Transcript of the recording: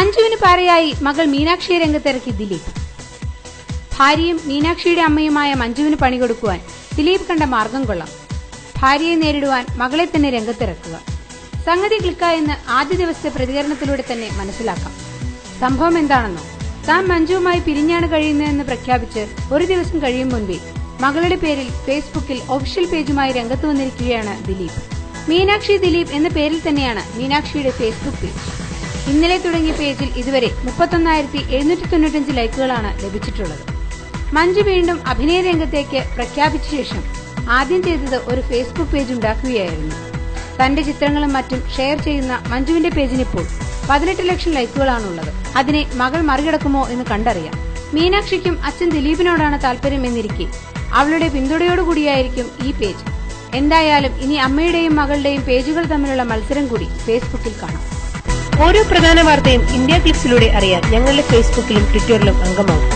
മഞ്ജുവിന് പാരയായി മകൾ മീനാക്ഷിയെ രംഗത്തിറക്കി ദിലീപ്. ഭാര്യയും മീനാക്ഷിയുടെ അമ്മയുമായ മഞ്ജുവിന് പണി കൊടുക്കുവാൻ ദിലീപ് കണ്ട മാർഗം കൊള്ളാം. ഭാര്യയെ നേരിടുവാൻ മകളെ തന്നെ രംഗത്തിറക്കുക. സംഗതി ക്ലിക്കായെന്ന് ആദ്യ ദിവസത്തെ പ്രതികരണത്തിലൂടെ തന്നെ മനസ്സിലാക്കാം. സംഭവം എന്താണെന്നോ, താൻ മഞ്ജുവുമായി പിരിഞ്ഞാണ് കഴിയുന്നതെന്ന് പ്രഖ്യാപിച്ച് ഒരു ദിവസം കഴിയും മുൻപേ മകളുടെ പേരിൽ ഫേസ്ബുക്കിൽ ഒഫീഷ്യൽ പേജുമായി രംഗത്ത് വന്നിരിക്കുകയാണ് ദിലീപ്. മീനാക്ഷി ദിലീപ് എന്ന പേരിൽ തന്നെയാണ് മീനാക്ഷിയുടെ ഫേസ്ബുക്ക് പേജ്. ഇന്നലെ തുടങ്ങിയ പേജിൽ ഇതുവരെ 31,795 ലൈക്കുകളാണ് ലഭിച്ചിട്ടുള്ളത്. മഞ്ജു വീണ്ടും അഭിനയ രംഗത്തേക്ക് പ്രഖ്യാപിച്ച ശേഷം ആദ്യം ചെയ്തത് ഒരു ഫേസ്ബുക്ക് പേജ് ഉണ്ടാക്കുകയായിരുന്നു. തന്റെ ചിത്രങ്ങളും മറ്റും ഷെയർ ചെയ്യുന്ന മഞ്ജുവിന്റെ പേജിനിപ്പോൾ 18 ലക്ഷം ലൈക്കുകളാണുള്ളത്. അതിനെ മകൾ മറികടക്കുമോ എന്ന് കണ്ടറിയാം. മീനാക്ഷിക്കും അച്ഛൻ ദിലീപിനോടാണ് താല്പര്യം എന്നിരിക്കെ അവളുടെ പിന്തുണയോടുകൂടിയായിരിക്കും ഈ പേജ്. എന്തായാലും ഇനി അമ്മയുടെയും മകളുടെയും പേജുകൾ തമ്മിലുള്ള മത്സരം കൂടി ഫേസ്ബുക്കിൽ കാണാം. ഓരോ പ്രധാന വാർത്തയും ഇന്ത്യ ക്ലിപ്സിലൂടെ അറിയാൻ ഞങ്ങളുടെ ഫേസ്ബുക്കിലും ട്വിറ്ററിലും അംഗമാകും.